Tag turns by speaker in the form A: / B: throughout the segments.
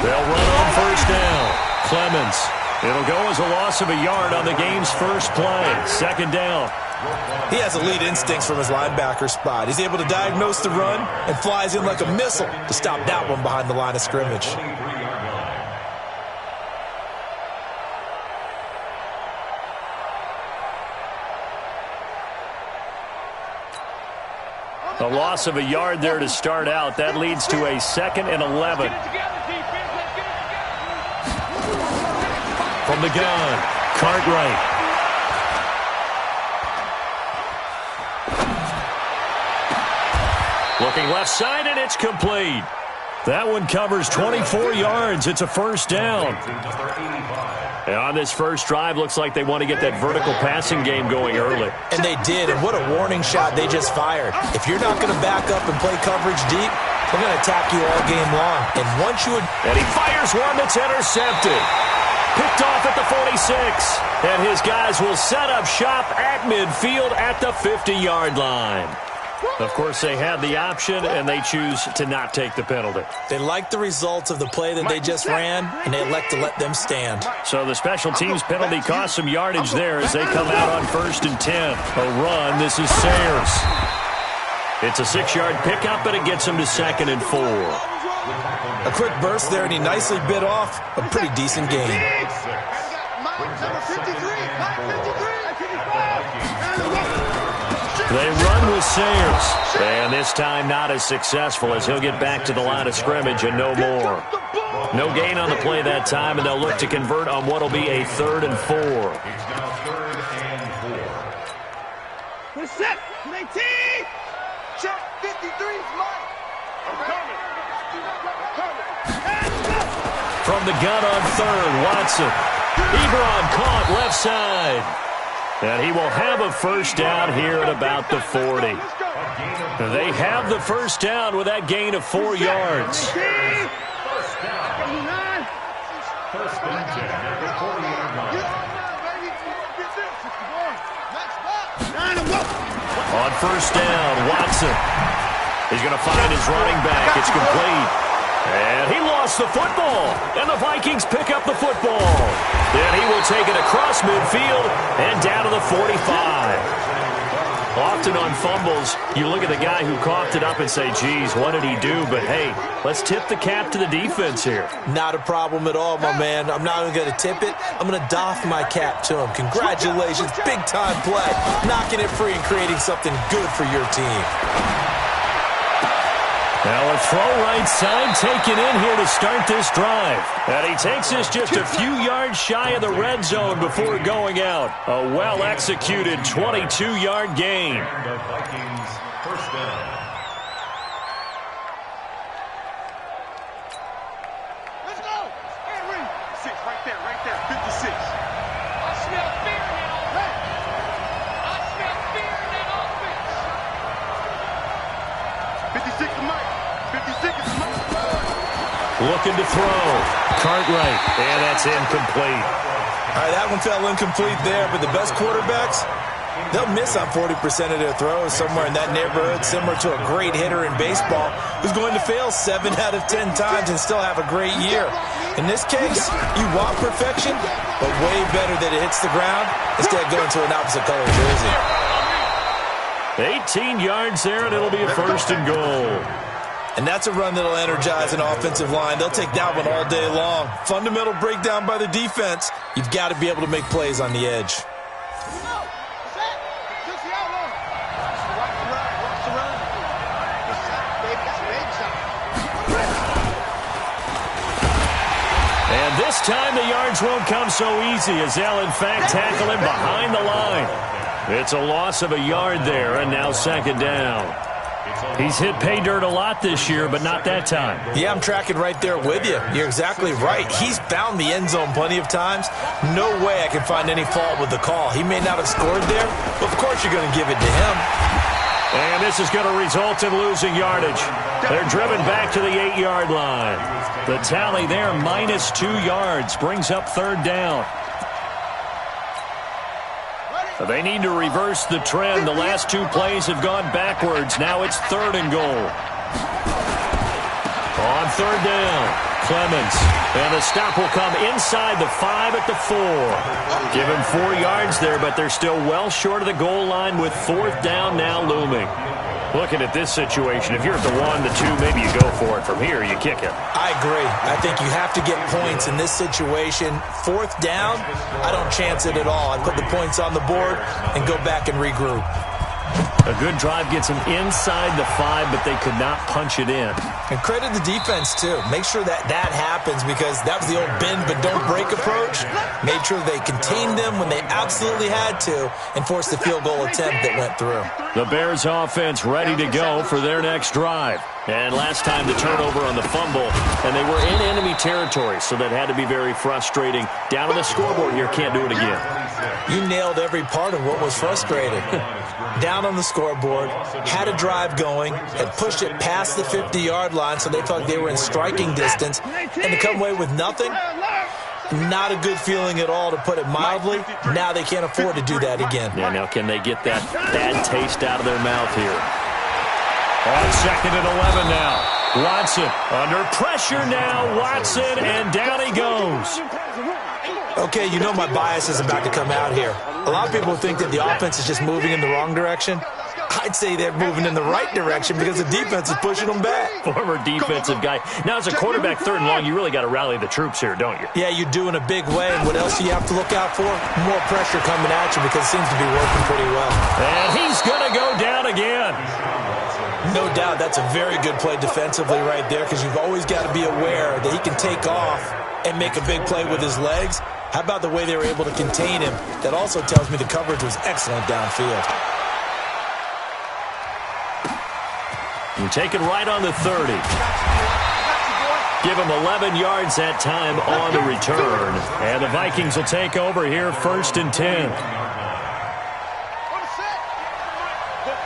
A: They'll run on first down. Clemens. It'll go as a loss of a yard on the game's first play. Second down.
B: He has elite instincts from his linebacker spot. He's able to diagnose the run and flies in like a missile to stop that one behind the line of scrimmage.
A: A loss of a yard there to start out. That leads to a 2nd and 11. From the gun, Cartwright. Looking left side, and it's complete. That one covers 24 yards. It's a first down. And on this first drive, looks like they want to get that vertical passing game going early.
B: And they did, and what a warning shot they just fired. If you're not going to back up and play coverage deep, they're going to attack you all game long. And once you...
A: And he fires one that's intercepted. Picked off at the 46. And his guys will set up shop at midfield at the 50-yard line. Of course, they had the option, and they choose to not take the penalty.
B: They like the results of the play that they just ran, and they elect to let them stand.
A: So the special teams penalty cost some yardage there as they come out on 1st and 10. A run. This is Sayers. It's a 6-yard pickup, and it gets him to 2nd and 4.
B: A quick burst there, and he nicely bit off a pretty decent gain.
A: They run with Sayers. And this time not as successful as he'll get back to the line of scrimmage and no more. No gain on the play that time, and they'll look to convert on what will be a 3rd and 4.
C: Set, 19. Check, 53's mine. I'm coming.
A: From the gun on 3rd, Watson. Ebron caught left side. And he will have a first down here at about the 40. They have the first down with that gain of 4 yards.
C: First down. First
A: On first down, Watson. He's going to find his running back. It's complete. And he lost the football. And the Vikings pick up the football. Then he will take it across midfield and down to the 45. Often on fumbles, you look at the guy who coughed it up and say, geez, what did he do? But, hey, let's tip the cap to the defense here.
B: Not a problem at all, my man. I'm not even going to tip it. I'm going to doff my cap to him. Congratulations. Big-time play. Knocking it free and creating something good for your team.
A: Now a throw right side taken in here to start this drive. And he takes this just a few yards shy of the red zone before going out. A well-executed 22-yard gain.
D: Vikings first down.
C: Let's go. Hey, 6 right there, 56. I smell fear in that offense. I smell fear in that offense. 56 to Mike. 56 is Mike.
A: Looking to throw. Cartwright. And that's incomplete.
B: All right, that one fell incomplete there, but the best quarterbacks, they'll miss on 40% of their throws somewhere in that neighborhood, similar to a great hitter in baseball who's going to fail 7 out of 10 times and still have a great year. In this case, you want perfection, but way better that it hits the ground instead of going to an opposite color jersey.
A: 18 yards there, and it'll be a 1st and goal.
B: And that's a run that'll energize an offensive line. They'll take that one all day long. Fundamental breakdown by the defense. You've got to be able to make plays on the edge.
A: And this time the yards won't come so easy as they'll, in fact, tackle him behind the line. It's a loss of a yard there, and now 2nd down. He's hit pay dirt a lot this year, but not that time.
B: Yeah, I'm tracking right there with you. You're exactly right. He's found the end zone plenty of times. No way I can find any fault with the call. He may not have scored there, but of course you're going to give it to him.
A: And this is going to result in losing yardage. They're driven back to the 8-yard line. The tally there, -2 yards, brings up 3rd down. They need to reverse the trend. The last 2 plays have gone backwards. Now it's 3rd and goal. On third down, Clemens. And the stop will come inside the 5 at the 4. Give him 4 yards there, but they're still well short of the goal line with fourth down now looming. Looking at this situation, if you're at the 1, the 2, maybe you go for it. From here, you kick it.
B: I agree. I think you have to get points in this situation. Fourth down, I don't chance it at all. I put the points on the board and go back and regroup.
A: A good drive gets them inside the 5, but they could not punch it in.
B: And credit the defense, too. Make sure that happens, because that was the old bend but don't break approach. Made sure they contained them when they absolutely had to and forced the field goal attempt that went through.
A: The Bears offense ready to go for their next drive. And last time the turnover on the fumble, and they were in enemy territory, so that had to be very frustrating. Down on the scoreboard here, can't do it again.
B: You nailed every part of what was frustrating. Down on the scoreboard, had a drive going, had pushed it past the 50-yard line, so they thought they were in striking distance, and to come away with nothing, not a good feeling at all, to put it mildly. Now they can't afford to do that again.
A: Yeah, now can they get that bad taste out of their mouth here? On second and 11 now. Watson under pressure now. Watson, and down he goes.
B: Okay, you know my bias is about to come out here. A lot of people think that the offense is just moving in the wrong direction. I'd say they're moving in the right direction because the defense is pushing them back.
A: Former defensive guy. Now, as a quarterback, third and long, you really got to rally the troops here, don't you?
B: Yeah, you do in a big way. And what else do you have to look out for? More pressure coming at you, because it seems to be working pretty well.
A: And he's going to go down again.
B: No doubt that's a very good play defensively right there, because you've always got to be aware that he can take off and make a big play with his legs. How about the way they were able to contain him? That also tells me the coverage was excellent downfield.
A: And take it right on the 30. Give him 11 yards that time on the return. And the Vikings will take over here, 1st and 10.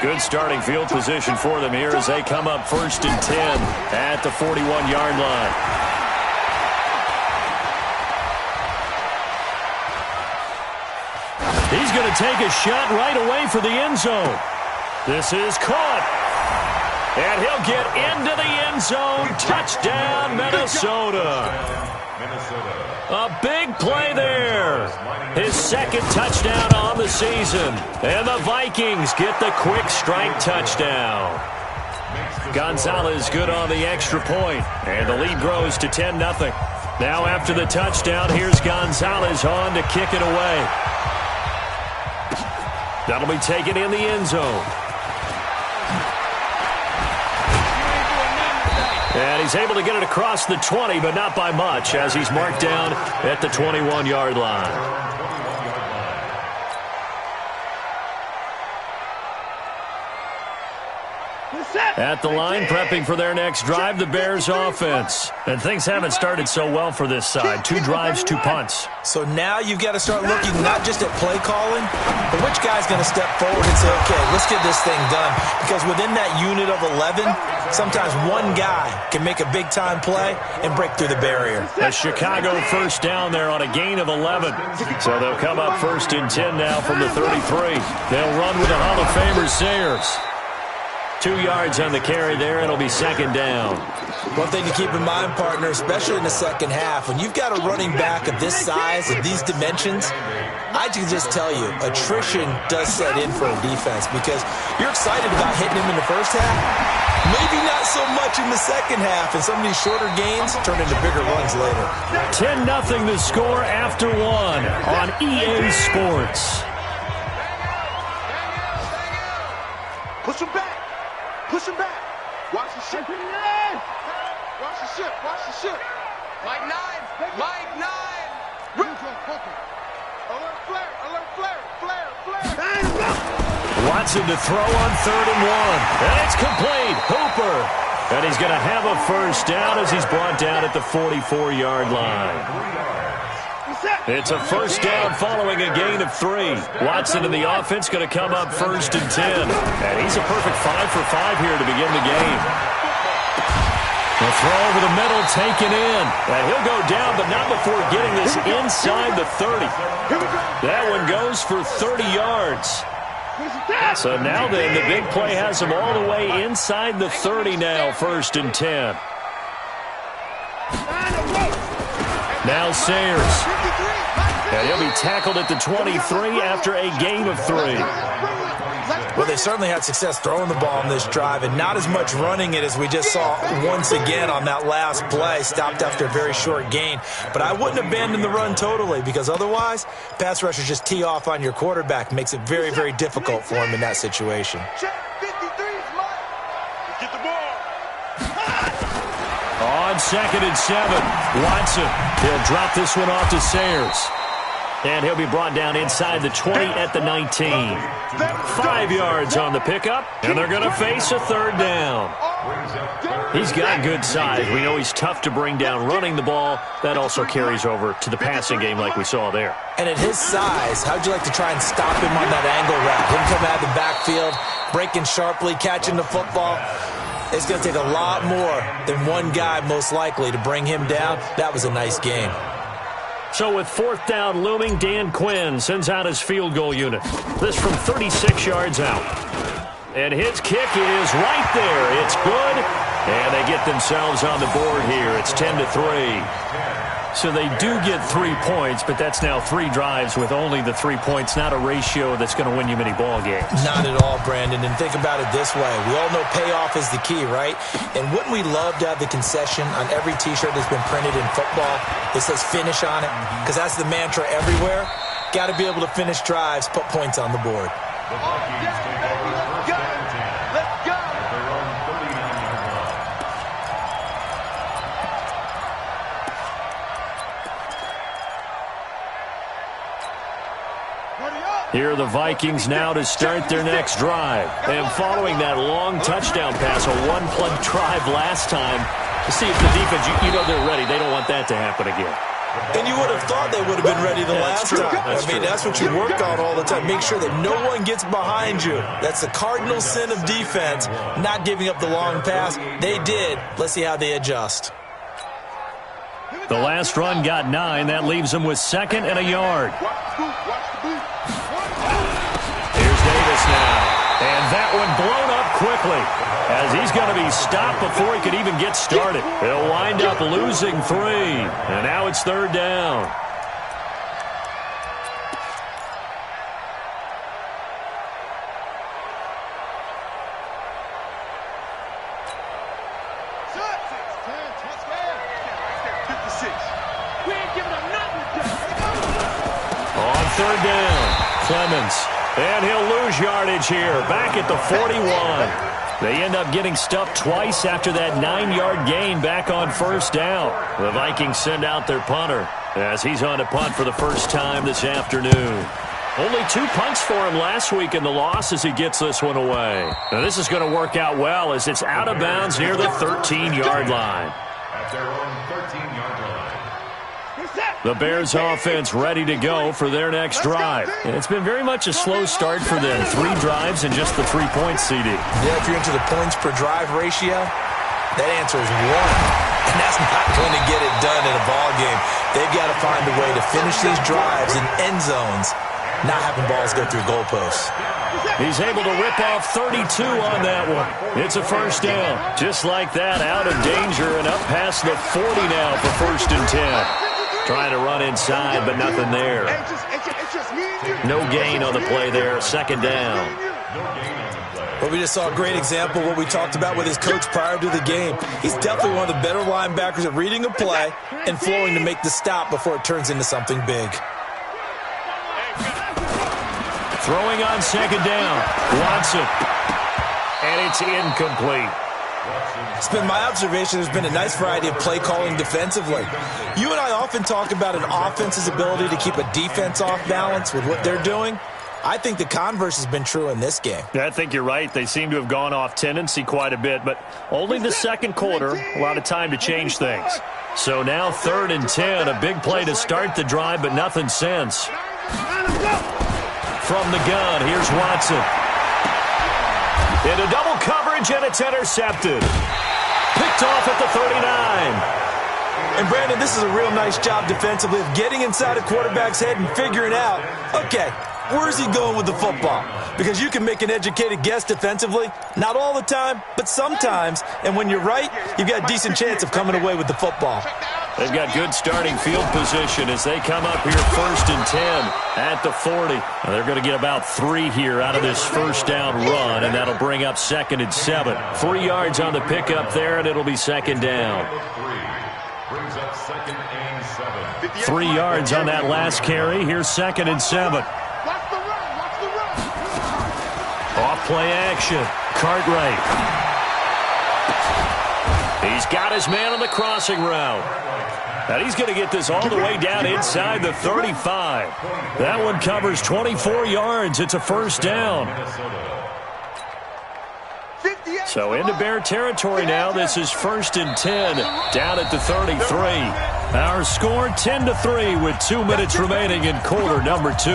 A: Good starting field position for them here as they come up 1st and 10 at the 41-yard line. He's going to take a shot right away for the end zone. This is caught. And he'll get into the end zone. Touchdown, Minnesota. A big play there. His second touchdown on the season. And the Vikings get the quick strike touchdown. Gonzalez good on the extra point. And the lead grows to 10-0. Now after the touchdown, here's Gonzalez on to kick it away. That'll be taken in the end zone. And he's able to get it across the 20, but not by much, as he's marked down at the 21-yard line. At the line, prepping for their next drive, the Bears offense. And things haven't started so well for this side. 2 drives, 2 punts.
B: So now you've got to start looking not just at play calling, but which guy's going to step forward and say, okay, let's get this thing done. Because within that unit of 11, sometimes one guy can make a big-time play and break through the barrier.
A: A Chicago first down there on a gain of 11. So they'll come up 1st and 10 now from the 33. They'll run with the Hall of Famer Sayers. 2 yards on the carry there. It'll be 2nd down.
B: One thing to keep in mind, partner, especially in the second half, when you've got a running back of this size, of these dimensions, I can just tell you, attrition does set in for a defense, because you're excited about hitting him in the first half. Maybe not so much in the second half, and some of these shorter gains turn into bigger runs later.
A: 10-0 the score after 1 on EA Sports.
C: Push him back. Push him back. Watch the ship. Watch the ship. Watch the ship. Mike 9. Mike 9. Alert flare. Alert flare. Flare. Flare.
A: Watson to throw on 3rd and 1. And it's complete. Hooper. And he's going to have a first down as he's brought down at the 44-yard line. It's a first down following a gain of 3. Watson and the offense going to come up 1st and 10. And he's a perfect 5 for 5 here to begin the game. The throw over the middle taken in. And he'll go down, but not before getting this inside the 30. That one goes for 30 yards. So now then, the big play has him all the way inside the 30 now, 1st and 10. Now Sayers. And he'll be tackled at the 23 after a gain of 3.
B: Well, they certainly had success throwing the ball on this drive and not as much running it as we just saw once again on that last play. Stopped after a very short gain. But I wouldn't abandon the run totally because otherwise, pass rushers just tee off on your quarterback. Makes it very, very difficult for him in that situation.
A: On 2nd and 7, Watson. He'll drop this one off to Sayers. And he'll be brought down inside the 20 at the 19. 5 yards on the pickup, and they're going to face a 3rd down. He's got good size. We know he's tough to bring down running the ball. That also carries over to the passing game like we saw there.
B: And at his size, how'd you like to try and stop him on that angle route? Him come out of the backfield, breaking sharply, catching the football. It's going to take a lot more than one guy most likely to bring him down. That was a nice game.
A: So with 4th down looming, Dan Quinn sends out his field goal unit. This from 36 yards out. And his kick is right there. It's good. And they get themselves on the board here. It's 10-3. So they do get 3 points, but that's now 3 drives with only the 3 points, not a ratio that's going to win you many ball games.
B: Not at all, Brandon. And think about it this way. We all know payoff is the key, right? And wouldn't we love to have the concession on every T-shirt that's been printed in football that says finish on it? Because that's the mantra everywhere. Got to be able to finish drives, put points on the board.
A: Here are the Vikings now to start their next drive. And following that long touchdown pass, a one-play drive last time, to see if the defense, you know they're ready. They don't want that to happen again.
B: And you would have thought they would have been ready the last time. That's what you work on all the time. Make sure that no one gets behind you. That's the cardinal sin of defense, not giving up the long pass. They did. Let's see how they adjust.
A: The last run got 9. That leaves them with 2nd and a yard. Here's Davis now. And that one blown up quickly as he's going to be stopped before he could even get started. He'll wind up losing 3. And now it's 3rd down. On 3rd down, Clemens. And he'll lose yardage here, back at the 41. They end up getting stuffed twice after that 9-yard gain back on 1st down. The Vikings send out their punter as he's on to punt for the first time this afternoon. Only 2 punts for him last week in the loss as he gets this one away. Now this is going to work out well as it's out of bounds near the 13-yard line.
D: At their own 13-yard line.
A: The Bears offense ready to go for their next drive. And it's been very much a slow start for them. 3 drives and just the 3 points, CD.
B: Yeah, if you're into the points per drive ratio, that answer is 1. And that's not going to get it done in a ball game. They've got to find a way to finish these drives in end zones, not having balls go through goalposts.
A: He's able to rip off 32 on that one. It's a 1st down. Just like that, out of danger and up past the 40 now for 1st and 10. Trying to run inside, but nothing there. No gain on the play there. 2nd down.
B: But we just saw a great example of what we talked about with his coach prior to the game. He's definitely one of the better linebackers at reading a play and flowing to make the stop before it turns into something big.
A: Throwing on 2nd down. Watson. And it's incomplete.
B: It's been my observation there's been a nice variety of play calling defensively. You and I often talk about an offense's ability to keep a defense off balance with what they're doing. I think the converse has been true in this game.
A: Yeah, I think you're right. They seem to have gone off tendency quite a bit, but only the 2nd quarter, a lot of time to change things. So now 3rd and 10, a big play to start the drive, but nothing since. From the gun, here's Watson. Into double coverage, and it's intercepted. Picked off at the 39.
B: And, Brandon, this is a real nice job defensively of getting inside a quarterback's head and figuring out, okay, Where's he going with the football? Because you can make an educated guess defensively. Not all the time, but sometimes. And when you're right, you've got a decent chance of coming away with the football.
A: They've got good starting field position as they come up here 1st and 10 at the 40. Now they're going to get about 3 here out of this first down run, and that'll bring up 2nd and 7. 3 yards on the pickup there, and it'll be 2nd down. 3 yards on that last carry. Here's 2nd and 7. Off play action. Cartwright. He's got his man on the crossing route. And he's going to get this all the way down inside the 35. That one covers 24 yards. It's a 1st down. So into Bear territory now. This is 1st and 10 down at the 33. Our score 10-3 with 2 minutes remaining in quarter number 2.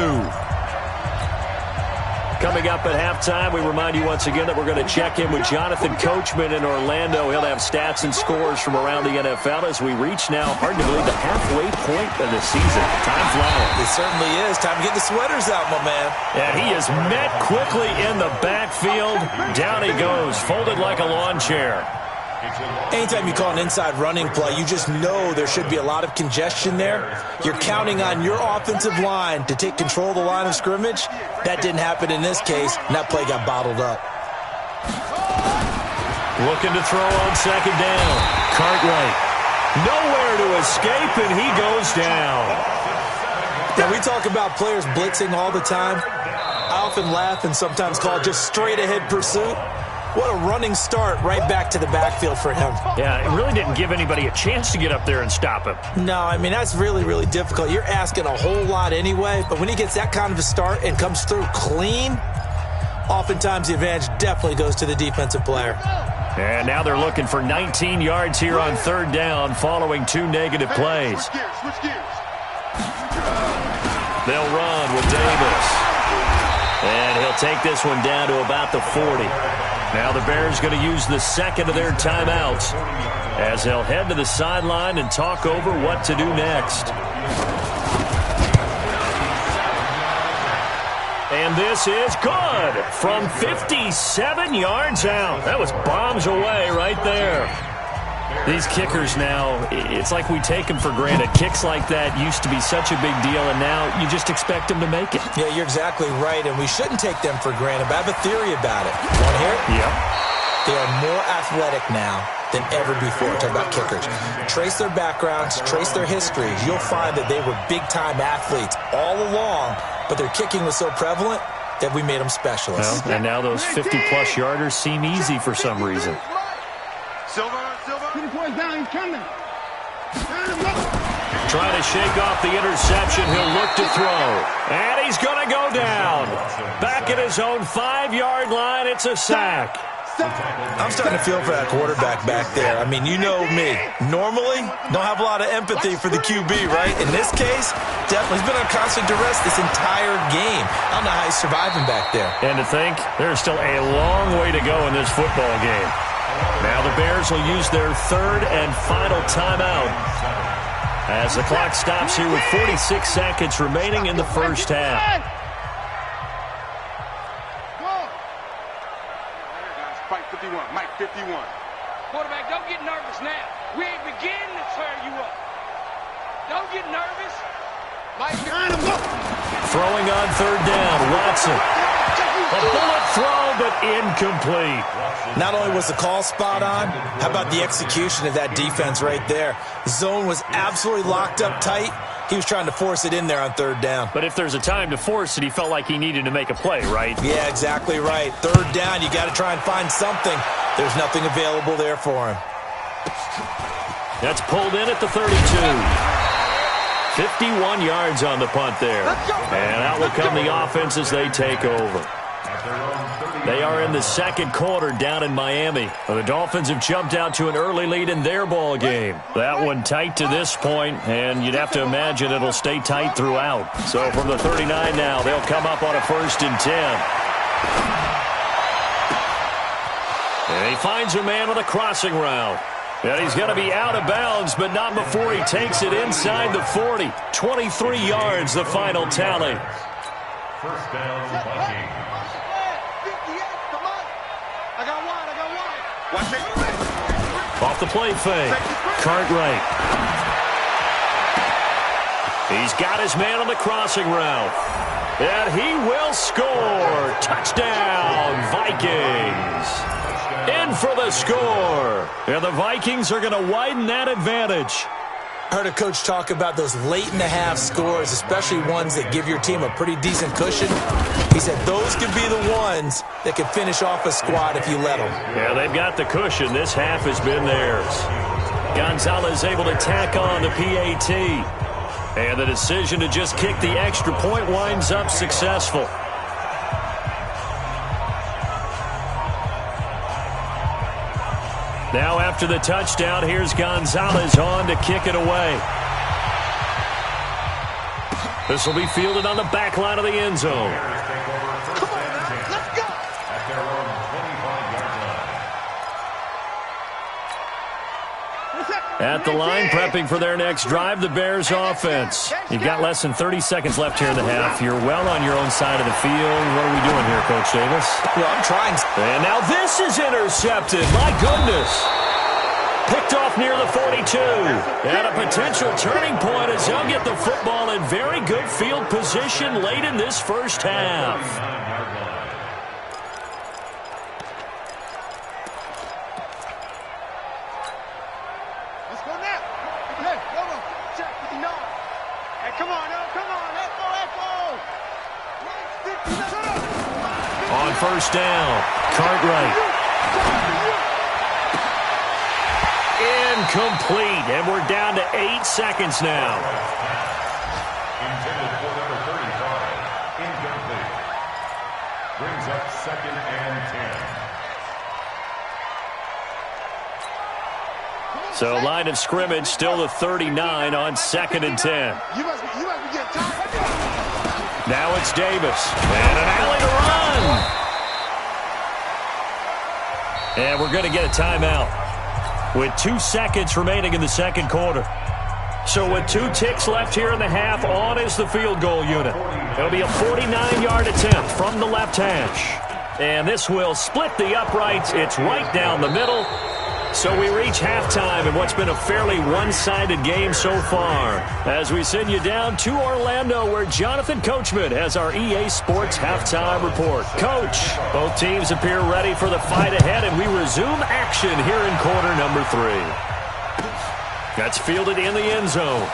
A: Coming up at halftime, we remind you once again that we're going to check in with Jonathan Coachman in Orlando. He'll have stats and scores from around the NFL as we reach now, hard to believe, the halfway point of the season. Time flying.
B: It certainly is. Time to get the sweaters out, my man.
A: And he is met quickly in the backfield. Down he goes, folded like a lawn chair.
B: Anytime you call an inside running play, you just know there should be a lot of congestion there. You're counting on your offensive line to take control of the line of scrimmage. That didn't happen in this case, and that play got bottled up.
A: Looking to throw on 2nd down. Cartwright. Nowhere to escape, and he goes down.
B: Now, we talk about players blitzing all the time. I often laugh and sometimes call it just straight-ahead pursuit. What a running start right back to the backfield for him.
A: Yeah, it really didn't give anybody a chance to get up there and stop him.
B: No, I mean, that's really, really difficult. You're asking a whole lot anyway, but when he gets that kind of a start and comes through clean, oftentimes the advantage definitely goes to the defensive player.
A: And now they're looking for 19 yards here on 3rd down following 2 negative plays.
C: Switch gears.
A: They'll run with Davis. And he'll take this one down to about the 40. Now the Bears going to use the 2nd of their timeouts as they'll head to the sideline and talk over what to do next. And this is good from 57 yards out. That was bombs away right there. These kickers now, it's like we take them for granted. Kicks like that used to be such a big deal, and now you just expect them to make it.
B: Yeah, you're exactly right, and we shouldn't take them for granted, but I have a theory about it. Want to hear it?
A: Yep.
B: They are more athletic now than ever before. Talk about kickers. Trace their backgrounds, trace their histories. You'll find that they were big-time athletes all along, but their kicking was so prevalent that we made them specialists.
A: Well, and now those 50-plus yarders seem easy for some reason.
C: Silver.
E: Down, he's coming.
A: Trying to shake off the interception. He'll look to throw. And he's going to go down. Back at his own 5-yard line. It's a sack.
B: I'm starting to feel for that quarterback back there. I mean, you know me. Normally, don't have a lot of empathy for the QB, right? In this case, definitely he's been on constant duress this entire game. I don't know how he's surviving back there.
A: And to think, there's still a long way to go in this football game. Now the Bears will use their 3rd and final timeout as the clock stops here with 46 seconds remaining in the first half.
C: Mike 51. Mike 51.
E: Quarterback, don't get nervous now. We ain't beginning to tear you up. Don't get nervous. Mike,
A: Throwing on 3rd down, Watson. A bullet throw, but incomplete.
B: Not only was the call spot on, how about the execution of that defense right there? Zone was absolutely locked up tight. He was trying to force it in there on 3rd down.
A: But if there's a time to force it, he felt like he needed to make a play, right?
B: Yeah, exactly right. 3rd down, you got to try and find something. There's nothing available there for him.
A: That's pulled in at the 32. 51 yards on the punt there. And out will come the offense as they take over. They are in the 2nd quarter down in Miami. The Dolphins have jumped out to an early lead in their ball game. That one tight to this point, and you'd have to imagine it'll stay tight throughout. So from the 39 now, they'll come up on a 1st and 10. And he finds a man with a crossing route. And he's going to be out of bounds, but not before he takes it inside the 40. 23 yards, the final tally.
D: First down, Vikings.
C: 58, come on. I got one. Watch it.
A: Off the play fake. Cartwright. He's got his man on the crossing route. And he will score. Touchdown, Vikings. In for the score. And the Vikings are going to widen that advantage.
B: I heard a coach talk about those late-in-the-half scores, especially ones that give your team a pretty decent cushion. He said those could be the ones that could finish off a squad if you let them.
A: Yeah, they've got the cushion. This half has been theirs. Gonzalez able to tack on the PAT. And the decision to just kick the extra point winds up successful. Now after the touchdown, here's Gonzalez on to kick it away. This will be fielded on the back line of the end zone.
C: Come on now, let's go.
D: At their own 25-yard line.
A: At the line, prepping for their next drive, the Bears offense. You've got less than 30 seconds left here in the half. You're well on your own side of the field. What are we doing here, Coach Davis?
B: Well, I'm trying.
A: And now this is intercepted. My goodness. Picked off near the 42. And a potential turning point as they'll get the football in very good field position late in this first half.
C: Let's go now. Hey, hold on. Check 59. Hey, come on, now. Come on. Echo.
A: On first down, Cartwright. Incomplete, and we're down to 8 seconds now.
D: Intended for number 35. Incomplete. Brings up 2nd and 10.
A: So line of scrimmage still the 39 on 2nd and 10.
C: You must be getting tired.
A: Now it's Davis. And an alley to run. And we're going to get a timeout with 2 seconds remaining in the second quarter. So with 2 ticks left here in the half, on is the field goal unit. It'll be a 49-yard attempt from the left hash. And this will split the uprights. It's right down the middle. So we reach halftime in what's been a fairly one-sided game so far, as we send you down to Orlando, where Jonathan Coachman has our EA Sports halftime report. Coach, both teams appear ready for the fight ahead, and we resume action here in quarter number 3. That's fielded in the end zone.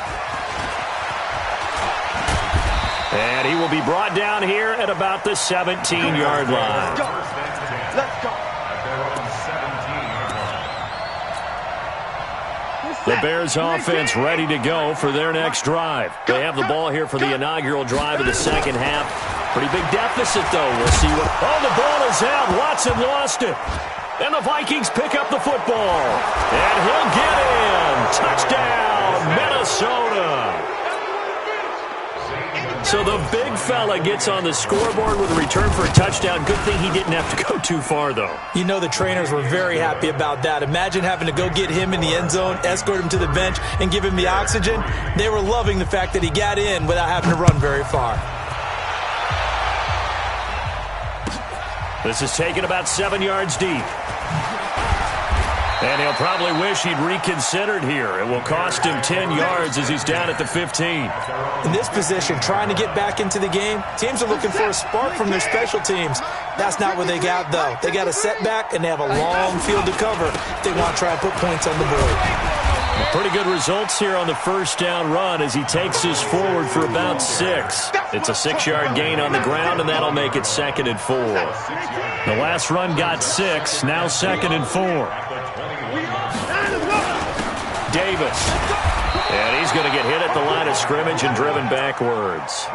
A: And he will be brought down here at about the 17-yard line.
C: Let's go.
A: The Bears offense ready to go for their next drive. They have the ball here for the inaugural drive of the second half. Pretty big deficit, though. We'll see what... Oh, the ball is out. Watson lost it. And the Vikings pick up the football. And he'll get in. Touchdown, Minnesota. So the big fella gets on the scoreboard with a return for a touchdown. Good thing he didn't have to go too far, though.
B: You know the trainers were very happy about that. Imagine having to go get him in the end zone, escort him to the bench, and give him the oxygen. They were loving the fact that he got in without having to run very far.
A: This is taken about 7 yards deep. And he'll probably wish he'd reconsidered here. It will cost him 10 yards as he's down at the 15.
B: In this position, trying to get back into the game, teams are looking for a spark from their special teams. That's not what they got, though. They got a setback, and they have a long field to cover if they want to try and put points on the board.
A: Pretty good results here on the first down run as he takes us forward for about 6. It's a 6-yard gain on the ground, and that'll make it 2nd and 4. The last run got 6, now 2nd and 4. Davis. And he's going to get hit at the line of scrimmage and driven backwards.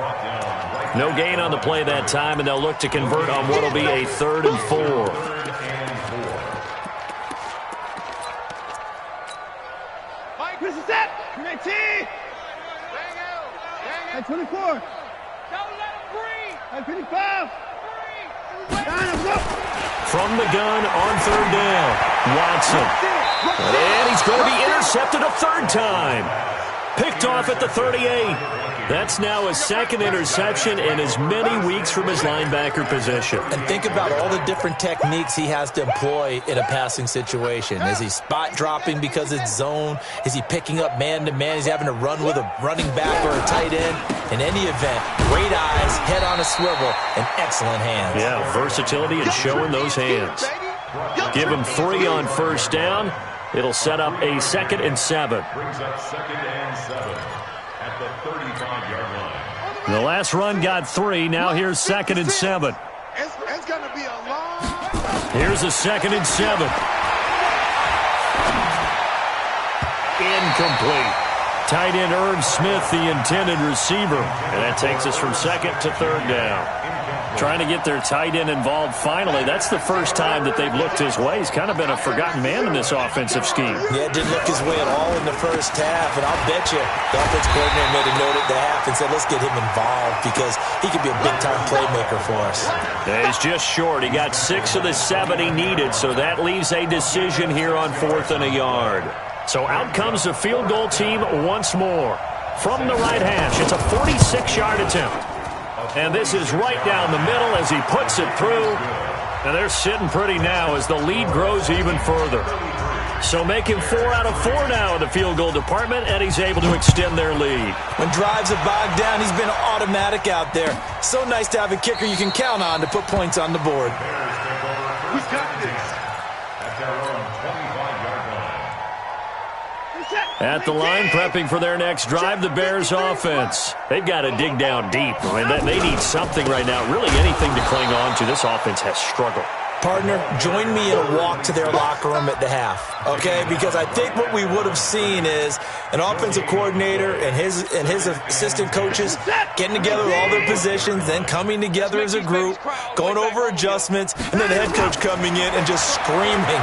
A: No gain on the play that time, and they'll look to convert on what will be a 3rd and 4.
C: Mike, this is it. Commit T. At 24. Don't let him breathe. At 55.
A: From the gun on 3rd down, Watson. And he's going to be intercepted a 3rd time. Picked off at the 38. That's now a second interception in as many weeks from his linebacker position.
B: And think about all the different techniques he has to employ in a passing situation. Is he spot dropping because it's zone? Is he picking up man-to-man? Is he having to run with a running back or a tight end? In any event, great eyes, head on a swivel, and excellent hands.
A: Yeah, versatility and showing those hands. Give him 3 on first down. It'll set up a 2nd and 7.
D: Brings up 2nd and 7 at the 35-yard line.
A: The last run got 3. Now here's 2nd and 7.
C: It's going to be a long...
A: Here's a 2nd and 7. Incomplete. Tight end Irv Smith, the intended receiver. And that takes us from 2nd to 3rd down. Trying to get their tight end involved finally. That's the first time that they've looked his way. He's kind of been a forgotten man in this offensive scheme.
B: Yeah, didn't look his way at all in the first half. And I'll bet you the offense coordinator made a note at the half and said, let's get him involved because he could be a big-time playmaker for us.
A: Yeah, he's just short. He got 6 of the 7 he needed, so that leaves a decision here on 4th and a yard. So out comes the field goal team once more. From the right hash, it's a 46-yard attempt. And this is right down the middle as he puts it through. And they're sitting pretty now as the lead grows even further. So making 4 out of 4 now in the field goal department, and he's able to extend their lead.
B: When drives are bogged down, he's been automatic out there. So nice to have a kicker you can count on to put points on the board.
C: We got this.
D: At their own 25-yard line.
A: At the line, prepping for their next drive, the Bears offense. They've got to dig down deep. I mean, they need something right now, really anything to cling on to. This offense has struggled.
B: Partner, join me in a walk to their locker room at the half, okay? Because I think what we would have seen is an offensive coordinator and his assistant coaches getting together all their positions, then coming together as a group, going over adjustments, and then the head coach coming in and just screaming,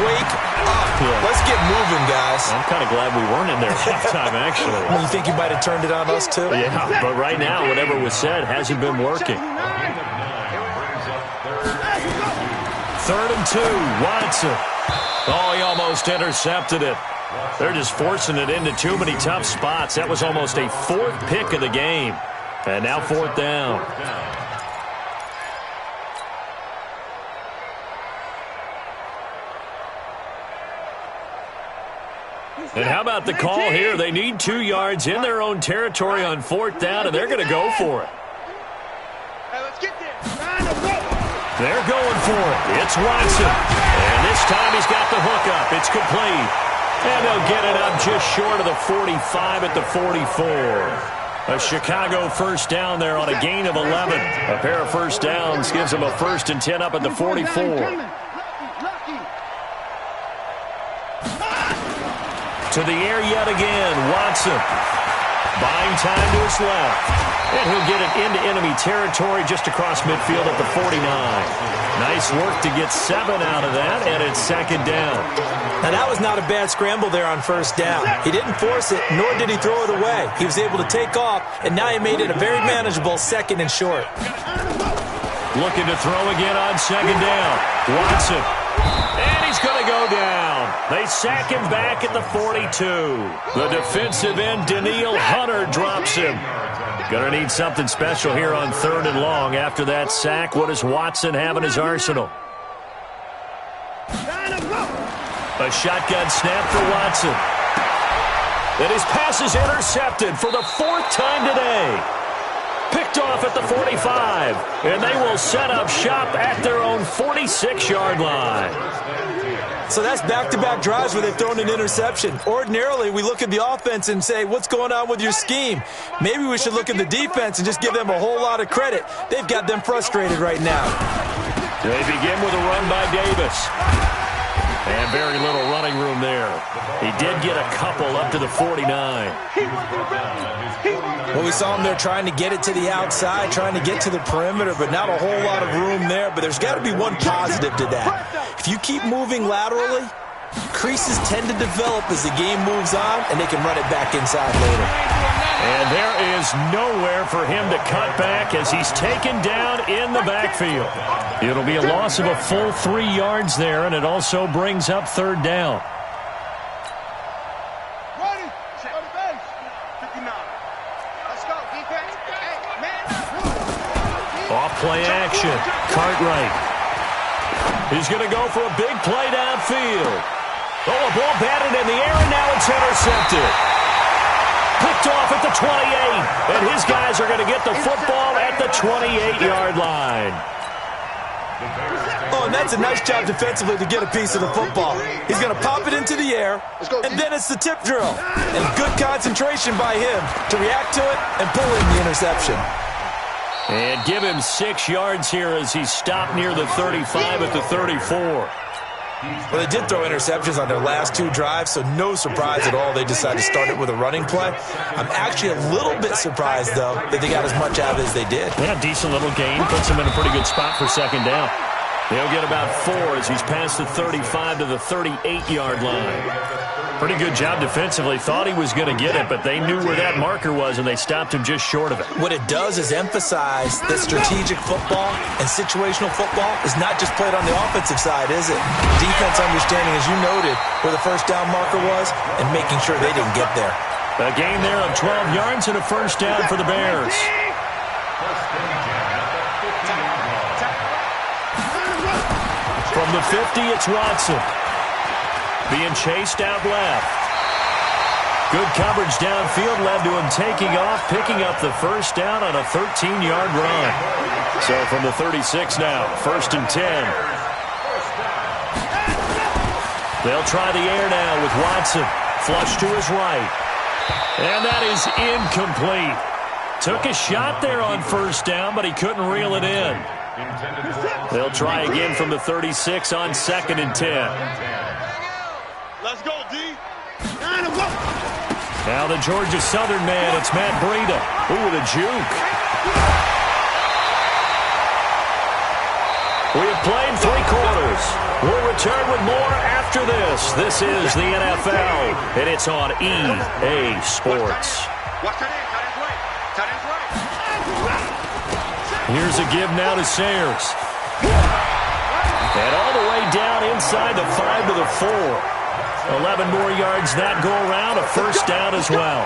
B: wake up. Yeah. Let's get moving, guys.
A: I'm kind of glad we weren't in there halftime, actually.
B: You think you might have turned it on us, too?
A: Yeah, but right now, whatever was said hasn't been working. 3rd and 2, Watson. Oh, he almost intercepted it. They're just forcing it into too many tough spots. That was almost a 4th pick of the game. And now 4th down. And how about the call here? They need 2 yards in their own territory on 4th down, and they're going to go for it.
C: Hey, let's get there.
A: They're going for it. It's Watson. And this time he's got the hook up. It's complete. And they'll get it up just short of the 45 at the 44. A Chicago first down there on a gain of 11. A pair of first downs gives them a 1st and 10 up at the 44. To the air yet again, Watson. Buying time to his left. And he'll get it into enemy territory just across midfield at the 49. Nice work to get 7 out of that, and it's 2nd down.
B: Now, that was not a bad scramble there on 1st down. He didn't force it, nor did he throw it away. He was able to take off, and now he made it a very manageable 2nd and short.
A: Looking to throw again on 2nd down. Watson. And he's going to go down. They sack him back at the 42. The defensive end, Daniil Hunter, drops him. Going to need something special here on 3rd and long. After that sack, what does Watson have in his arsenal? A shotgun snap for Watson. And his pass is intercepted for the 4th time today. Picked off at the 45. And they will set up shop at their own 46-yard line.
B: So that's back-to-back drives where they've thrown an interception. Ordinarily, we look at the offense and say, what's going on with your scheme? Maybe we should look at the defense and just give them a whole lot of credit. They've got them frustrated right now.
A: They begin with a run by Davis. And very little running room there. He did get a couple up to the 49.
B: Well, we saw him there trying to get it to the outside, trying to get to the perimeter, but not a whole lot of room there. But there's got to be one positive to that. If you keep moving laterally, creases tend to develop as the game moves on, and they can run it back inside later.
A: And there is nowhere for him to cut back as he's taken down in the backfield. It'll be a loss of a full 3 yards there, and it also brings up 3rd down.
C: 59. Let's go, defense. Hey, man.
A: Off play action. Cartwright. He's going to go for a big play downfield. Oh, a ball batted in the air, and now it's intercepted. Picked off at the 28, and his guys are going to get the football at the 28-yard line.
B: Oh, and that's a nice job defensively to get a piece of the football. He's going to pop it into the air, and then it's the tip drill. And good concentration by him to react to it and pull in the interception.
A: And give him 6 yards here as he stopped near the 35 at the 34.
B: Well, they did throw interceptions on their last 2 drives, so no surprise at all they decided to start it with a running play. I'm actually a little bit surprised, though, that they got as much out of it as they did.
A: Yeah, decent little gain. Puts him in a pretty good spot for second down. They'll get about 4 as he's past the 35 to the 38-yard line. Pretty good job defensively. Thought he was going to get it, but they knew where that marker was, and they stopped him just short of it.
B: What it does is emphasize that strategic football and situational football is not just played on the offensive side, is it? Defense understanding, as you noted, where the first down marker was and making sure they didn't get there.
A: A gain there of 12 yards and a first down for the Bears. From the 50, it's Watson. Being chased out left. Good coverage downfield led to him taking off, picking up the first down on a 13-yard run. So from the 36 now, 1st and 10. They'll try the air now with Watson. Flush to his right. And that is incomplete. Took a shot there on first down, but he couldn't reel it in. They'll try again from the 36 on 2nd and 10.
C: Let's go, D.
A: Now the Georgia Southern man, it's Matt Breida. Ooh, with a juke. We have played 3 quarters. We'll return with more after this. This is the NFL, and it's on EA Sports.
C: Watch that in. Tight end's right.
A: Here's a give now to Sayers. And all the way down inside the 5 to the 4. 11 more yards that go around, a first down as well.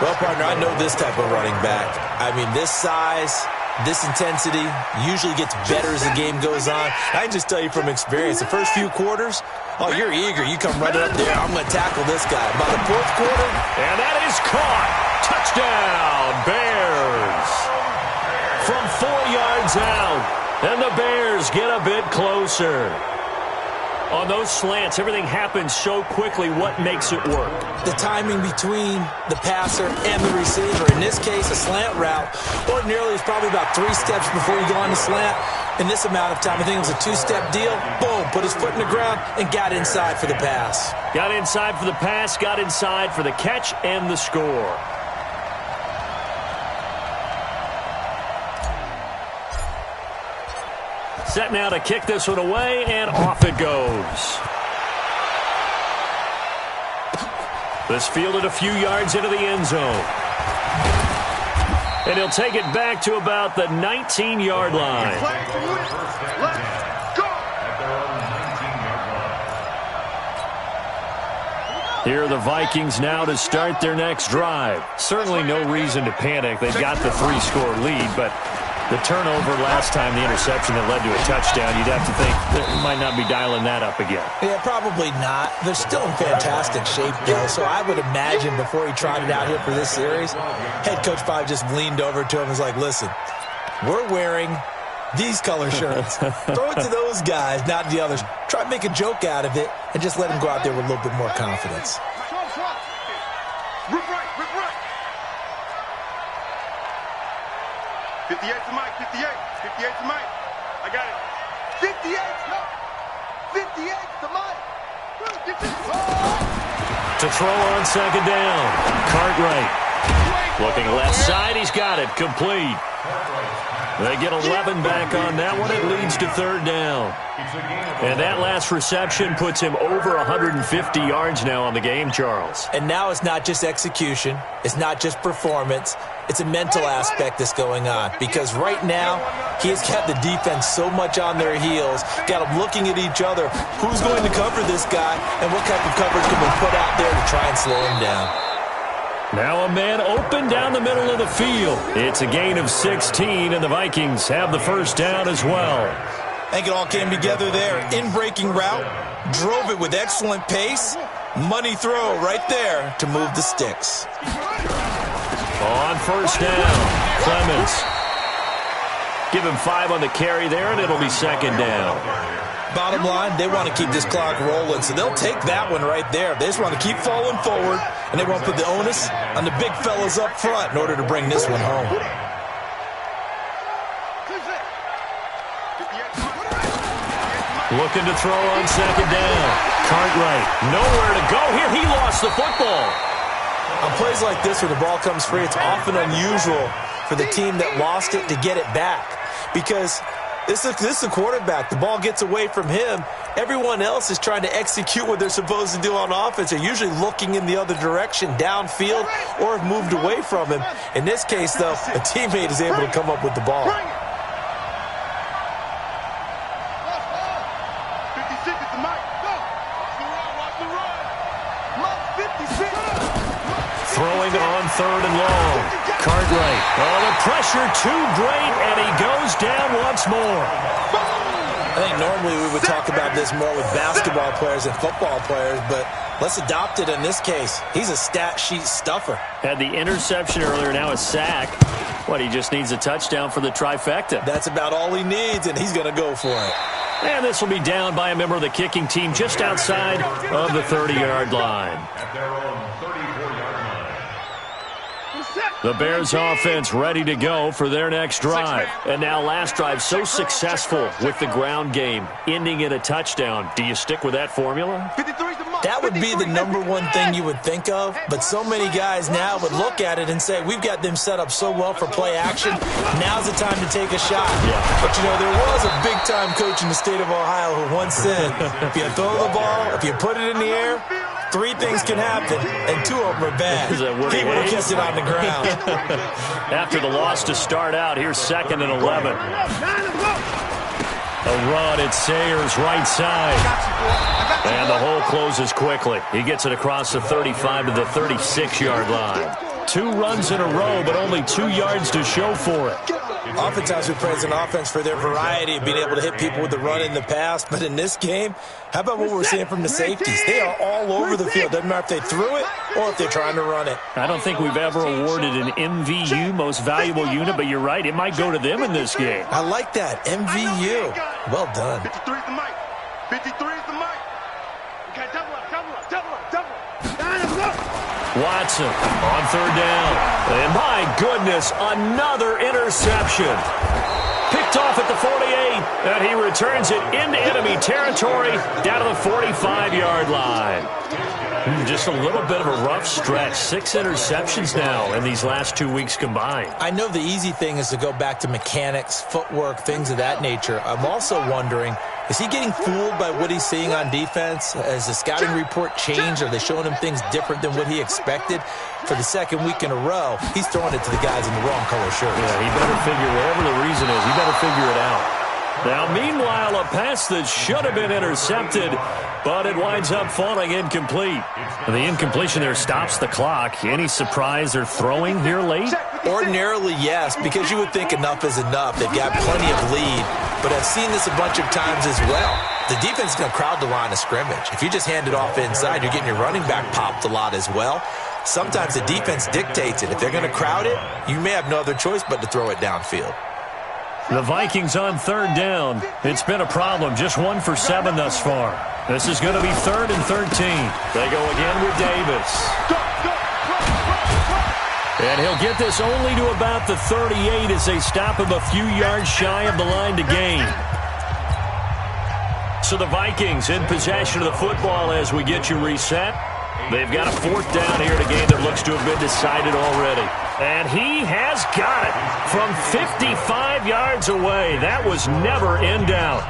B: Well, partner, I know this type of running back. I mean, this size, this intensity usually gets better as the game goes on. I can just tell you from experience, the first few quarters, oh, you're eager. You come running up there, I'm going to tackle this guy. By the 4th quarter,
A: and that is caught. Touchdown, Bears. From 4 yards out, and the Bears get a bit closer. On those slants, everything happens so quickly. What makes it work?
B: The timing between the passer and the receiver. In this case, a slant route. Ordinarily, it's probably about 3 steps before you go on the slant. In this amount of time, I think it was a 2-step deal. Boom, put his foot in the ground and got inside for the pass.
A: Got inside for the pass, got inside for the catch and the score. Set now to kick this one away, and off it goes. This fielded a few yards into the end zone. And he'll take it back to about the 19-yard line. Here are the Vikings now to start their next drive. Certainly no reason to panic. They've got the 3-score lead, but the turnover last time, the interception that led to a touchdown, you'd have to think they might not be dialing that up again.
B: Yeah, probably not. They're still in fantastic shape, though, so I would imagine before he trotted out here for this series, head coach probably just leaned over to him and was like, listen, we're wearing these color shirts. Throw it to those guys, not the others. Try to make a joke out of it and just let them go out there with a little bit more confidence.
C: Rip right, rip right. 58 to Mike, 58. 58 to Mike. I got it. 58 to Mike.
A: To throw on second down. Cartwright. Looking left side, he's got it. Complete. They get 11 back on that one. It leads to 3rd down. And that last reception puts him over 150 yards now on the game, Charles.
B: And now it's not just execution. It's not just performance. It's a mental aspect that's going on. Because right now, he has got the defense so much on their heels, got them looking at each other. Who's going to cover this guy, and what type of coverage can we put out there to try and slow him down?
A: Now a man open down the middle of the field. It's a gain of 16, and the Vikings have the first down as well.
B: I think it all came together there. In-breaking route, drove it with excellent pace. Money throw right there to move the sticks.
A: On first down, Clemens. Give him 5 on the carry there, and it'll be second down.
B: Bottom line, they want to keep this clock rolling, so they'll take that one right there. They just want to keep falling forward, and they want to put the onus on the big fellas up front in order to bring this one home.
A: Looking to throw on second down. Cartwright, nowhere to go here. He lost the football.
B: On plays like this where the ball comes free, it's often unusual for the team that lost it to get it back, because this is the quarterback. The ball gets away from him. Everyone else is trying to execute what they're supposed to do on offense. They're usually looking in the other direction, downfield, or have moved away from him. In this case, though, a teammate is able to come up with the ball.
C: 56 is the mic. Go. Watch the run. Mark 56.
A: Throwing on third and long. Cartwright. Oh, the pressure too great, and he goes down once more.
B: I think normally we would talk about this more with basketball players and football players, but let's adopt it in this case. He's a stat sheet stuffer.
A: Had the interception earlier, now a sack. What, he just needs a touchdown for the trifecta.
B: That's about all he needs, and he's going to go for it.
A: And this will be down by a member of the kicking team just outside of the 30-yard line.
D: At their own 34-yard line.
A: The Bears offense ready to go for their next drive. And now last drive so successful with the ground game, ending in a touchdown. Do you stick with that formula?
B: That would be the number one thing you would think of, but so many guys now would look at it and say, we've got them set up so well for play action, now's the time to take a shot.
A: Yeah.
B: But, you know, there was a big-time coach in the state of Ohio who once said, if you throw the ball, if you put it in the air, 3 things can happen, and 2 of them are bad.
A: Is that what
B: he would have
A: is?
B: kept it on the ground.
A: After the loss to start out, here's 2nd and 11. A run at Sayers' right side. And the hole closes quickly. He gets it across the 35 to the 36-yard line. 2 runs in a row, but only 2 yards to show for it.
B: Oftentimes we praise an offense for their variety of being able to hit people with the run in the past, but in this game, how about what we're seeing from the safeties? They are all over the field. Doesn't matter if they threw it or if they're trying to run it.
A: I don't think we've ever awarded an MVU, most valuable unit, but you're right, it might go to them in this game.
B: I like that. MVU. Well done.
C: 53 is the mic. 53 is the mic. Okay, double up.
A: Watson on third down. And my goodness, another interception. Picked off at the 48, and he returns it into enemy territory down to the 45-yard line. Just a little bit of a rough stretch. 6 interceptions now in these last 2 weeks combined.
B: I know the easy thing is to go back to mechanics, footwork, things of that nature. I'm also wondering, is he getting fooled by what he's seeing on defense? Has the scouting report changed? Are they showing him things different than what he expected? For the 2nd week in a row, he's throwing it to the guys in the wrong color shirts.
A: Yeah, he better figure, whatever the reason is, he better figure it out. Now, meanwhile, a pass that should have been intercepted, but it winds up falling incomplete. And the incompletion there stops the clock. Any surprise they're throwing here late?
B: Ordinarily, yes, because you would think enough is enough. They've got plenty of lead, but I've seen this a bunch of times as well. The defense is going to crowd the line of scrimmage. If you just hand it off inside, you're getting your running back popped a lot as well. Sometimes the defense dictates it. If they're going to crowd it, you may have no other choice but to throw it downfield.
A: The Vikings on third down. It's been a problem. Just 1 for 7 thus far. This is going to be 3rd and 13. They go again with Davis. And he'll get this only to about the 38 as they stop him a few yards shy of the line to gain. So the Vikings in possession of the football as we get you reset. They've got a 4th down here in a game that looks to have been decided already. And he has got it from 55 yards away. That was never in doubt.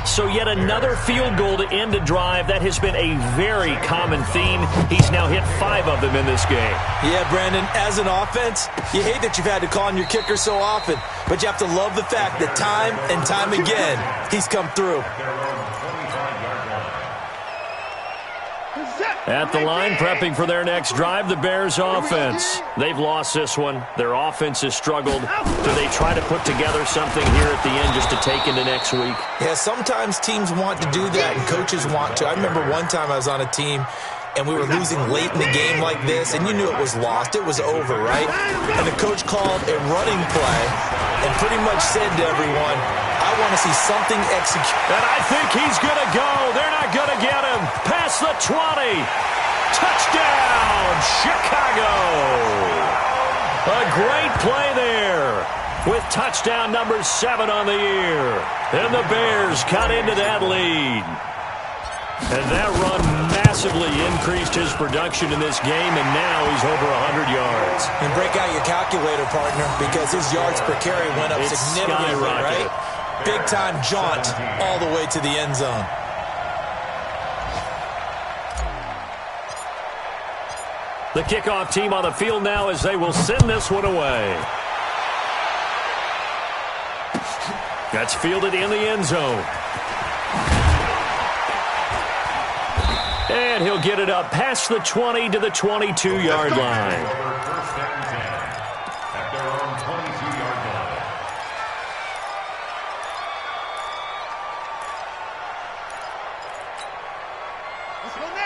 A: So yet another field goal to end a drive. That has been a very common theme. He's now hit 5 of them in this game.
B: Yeah, Brandon, as an offense, you hate that you've had to call on your kicker so often, but you have to love the fact that time and time again, he's come through.
A: At the line, prepping for their next drive, the Bears offense. They've lost this one. Their offense has struggled. Do they try to put together something here at the end just to take into next week?
B: Yeah, sometimes teams want to do that and coaches want to. I remember one time I was on a team and we were losing late in the game like this, and you knew it was lost. It was over, right? And the coach called a running play and pretty much said to everyone, I want to see something executed.
A: And I think he's going to go. They're not going to get him. Past the 20. Touchdown, Chicago. A great play there with touchdown number 7 on the year. And the Bears cut into that lead. And that run massively increased his production in this game, and now he's over 100 yards.
B: And break out your calculator, partner, because his yards per carry went up significantly, right? Big-time jaunt all the way to the end zone.
A: The kickoff team on the field now as they will send this one away. That's fielded in the end zone. And he'll get it up past the 20 to the 22-yard line.
D: First and 10 at their own 22-yard line.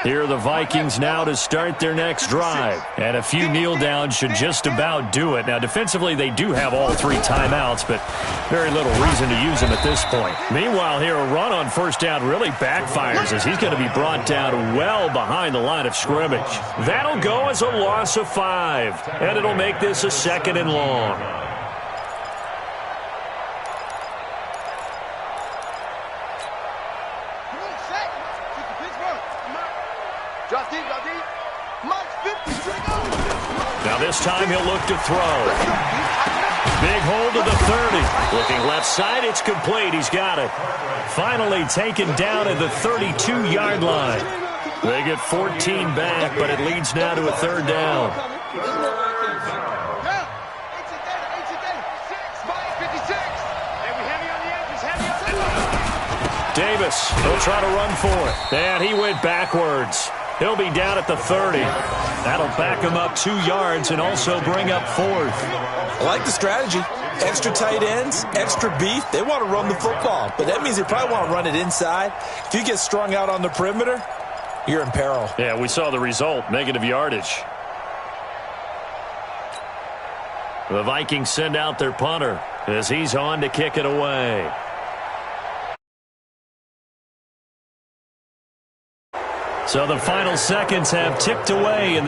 A: Here are the Vikings now to start their next drive. And a few kneel downs should just about do it. Now, defensively, they do have all 3 timeouts, but very little reason to use them at this point. Meanwhile, here a run on first down really backfires as he's going to be brought down well behind the line of scrimmage. That'll go as a loss of 5, and it'll make this a 2nd and long. Now this time he'll look to throw. Big hold to the 30. Looking left side, it's complete. He's got it. Finally taken down at the 32-yard line. They get 14 back, but it leads now to a 3rd down. Davis, he'll try to run for it. And he went backwards. He'll be down at the 30. That'll back him up 2 yards and also bring up 4th.
B: I like the strategy. Extra tight ends, extra beef. They want to run the football, but that means they probably want to run it inside. If you get strung out on the perimeter, you're in peril.
A: Yeah, we saw the result, negative yardage. The Vikings send out their punter as he's on to kick it away. So the final seconds have ticked away.